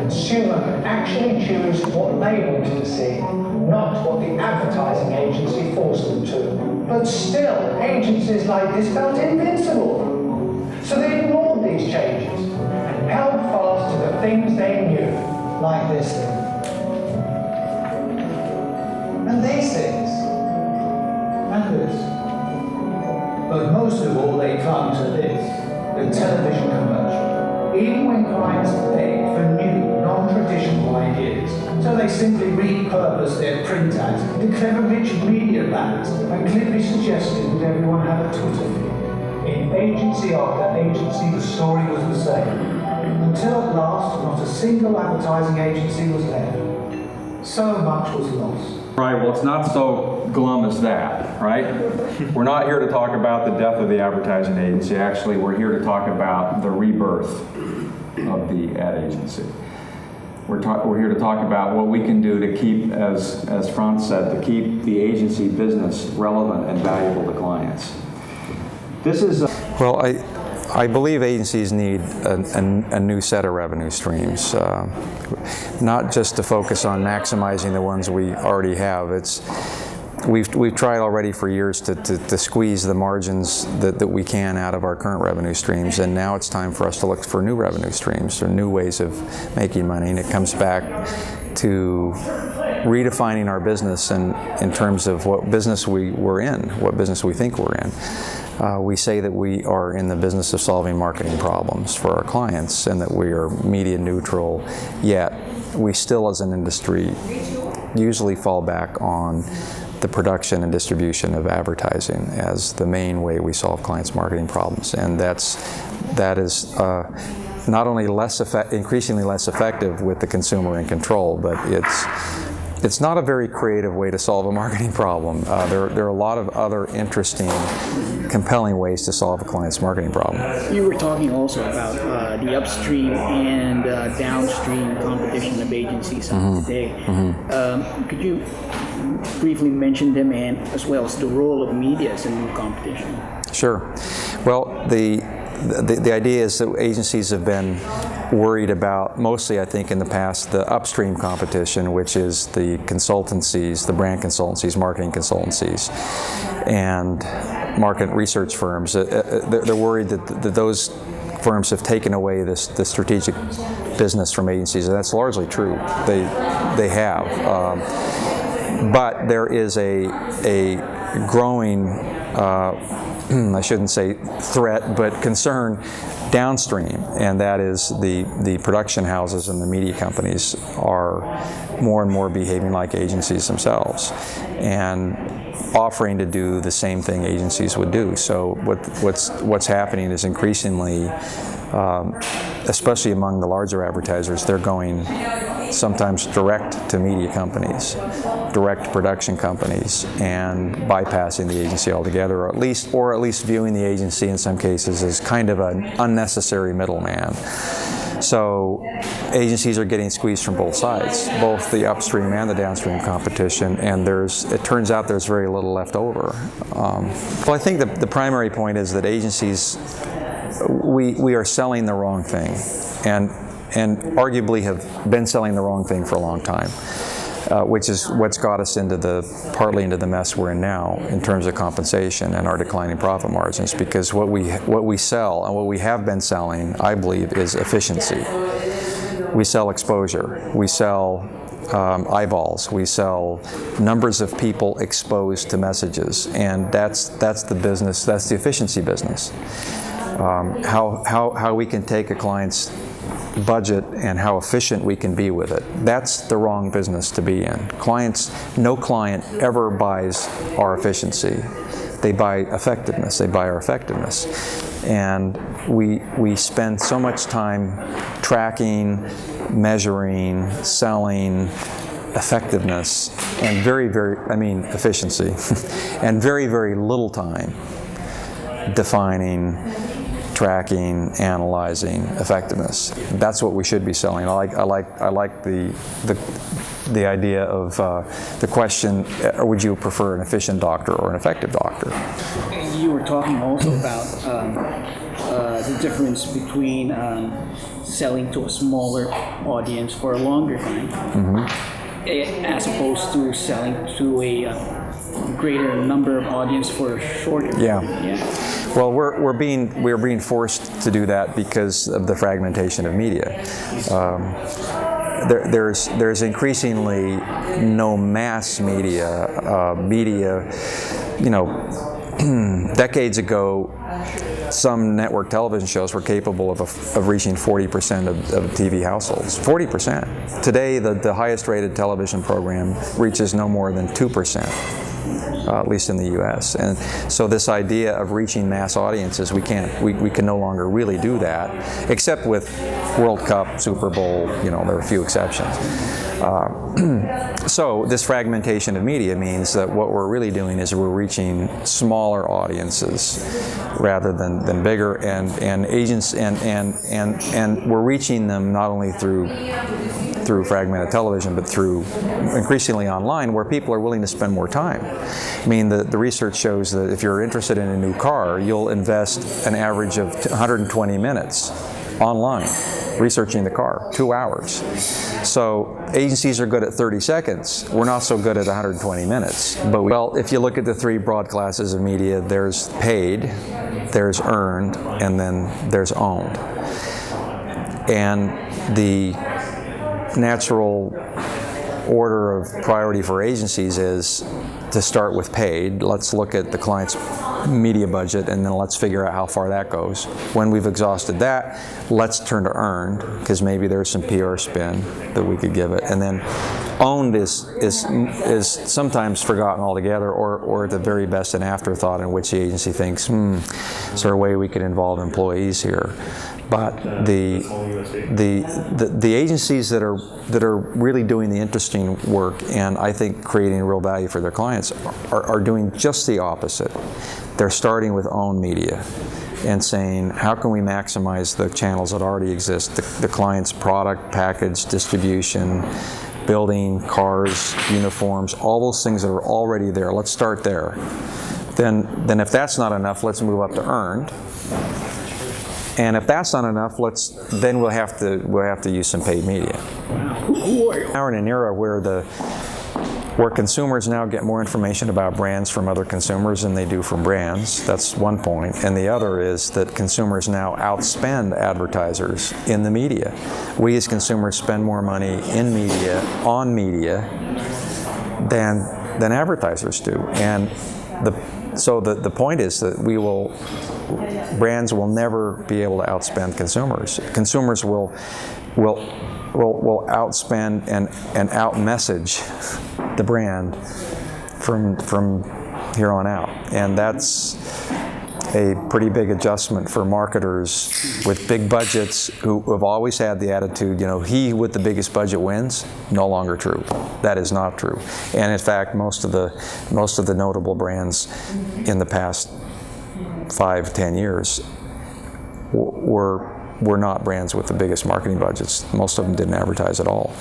consumer could actually choose what they wanted to see, not what the advertising agency forced them to. But still, agencies like this felt invincible. So they ignored these changes and held fast to the things they knew, like this thing. And these things. And this. But most of all, they clung to this, the television commercial. Even when clients paid for new, non-traditional ideas. So they simply repurposed their print ads into clever rich media bands and clearly suggested that everyone have a Twitter feed. In agency after agency, the story was the same. Until at last, not a single advertising agency was left. So much was lost. Right, well, it's not so glum as that, right? We're not here to talk about the death of the advertising agency. Actually, we're here to talk about the rebirth of the ad agency. We're here to talk about what we can do to keep, as Franz said, to keep the agency business relevant and valuable to clients. This is well, I believe agencies need a new set of revenue streams, not just to focus on maximizing the ones we already have. We've tried already for years to squeeze the margins that we can out of our current revenue streams, and now it's time for us to look for new revenue streams or new ways of making money. And it comes back to redefining our business in terms of what business we're in, what business we think we're in. We say that we are in the business of solving marketing problems for our clients and that we are media neutral, yet we still as an industry usually fall back on the production and distribution of advertising as the main way we solve clients' marketing problems. And that is not only increasingly less effective with the consumer in control, but it's not a very creative way to solve a marketing problem. There are a lot of other interesting, compelling ways to solve a client's marketing problem. You were talking also about the upstream and downstream competition of agencies today. Could you briefly mention them, and as well as the role of media as a new competition? Sure. Well, the idea is that agencies have been worried about, mostly I think in the past, the upstream competition, which is the consultancies, the brand consultancies, marketing consultancies, and market research firms. They're worried that those firms have taken away the strategic business from agencies, and that's largely true. They have. But there is a growing I shouldn't say threat, but concern downstream, and that is the production houses and the media companies are more and more behaving like agencies themselves and offering to do the same thing agencies would do. So what's happening is increasingly, especially among the larger advertisers, they're going sometimes direct to media companies, direct production companies, and bypassing the agency altogether, or at least viewing the agency in some cases as kind of an unnecessary middleman. So agencies are getting squeezed from both sides, both the upstream and the downstream competition, and it turns out there's very little left over. Well, I think the primary point is that agencies, we are selling the wrong thing, and arguably have been selling the wrong thing for a long time, which is what's got us partly into the mess we're in now in terms of compensation and our declining profit margins. Because what we sell and what we have been selling, I believe, is efficiency. We sell exposure. We sell eyeballs. We sell numbers of people exposed to messages, and that's the business. That's the efficiency business. How we can take a client's budget and how efficient we can be with it. That's the wrong business to be in. No client ever buys our efficiency. They buy effectiveness. They buy our effectiveness. And we spend so much time tracking, measuring, selling effectiveness, and efficiency, and very, very little time defining, tracking, analyzing effectiveness. That's what we should be selling. I like the idea of the question: would you prefer an efficient doctor or an effective doctor? You were talking also about the difference between selling to a smaller audience for a longer time, as opposed to selling to a greater number of audience for a shorter Yeah. time. Yeah. Well, we're being forced to do that because of the fragmentation of media. There's increasingly no mass media. You know, decades ago, some network television shows were capable of reaching 40% of TV households. 40%. Today, the highest rated television program reaches no more than 2%. At least in the U.S. And so this idea of reaching mass audiences, we can no longer really do that, except with World Cup, Super Bowl, you know, there are a few exceptions. So this fragmentation of media means that what we're really doing is we're reaching smaller audiences rather than bigger, and agents and we're reaching them not only through fragmented television, but through increasingly online, where people are willing to spend more time. I mean, the research shows that if you're interested in a new car, you'll invest an average of 120 minutes online researching the car, 2 hours. So agencies are good at 30 seconds. We're not so good at 120 minutes. But well, if you look at the three broad classes of media, there's paid, there's earned, and then there's owned. And the natural order of priority for agencies is to start with paid. Let's look at the client's media budget, and then let's figure out how far that goes. When we've exhausted that, let's turn to earned, because maybe there's some PR spin that we could give it. And then owned is sometimes forgotten altogether, or at the very best an afterthought in which the agency thinks, is there a way we could involve employees here? But the agencies that are really doing the interesting work, and I think creating real value for their clients, are doing just the opposite. They're starting with owned media and saying, how can we maximize the channels that already exist, the client's product, package, distribution, building, cars, uniforms, all those things that are already there. Let's start there. Then if that's not enough, let's move up to earned. And if that's not enough, then we'll have to use some paid media. Now we're in an era where consumers now get more information about brands from other consumers than they do from brands. That's one point. And the other is that consumers now outspend advertisers in the media. We as consumers spend more money in media, on media, than advertisers do. And so the point is that brands will never be able to outspend consumers. Consumers will outspend and outmessage the brand from here on out, and that's a pretty big adjustment for marketers with big budgets who have always had the attitude, you know, he with the biggest budget wins. No longer true. That is not true. And in fact, most of the notable brands in the past 5-10 years were not brands with the biggest marketing budgets. Most of them didn't advertise at all.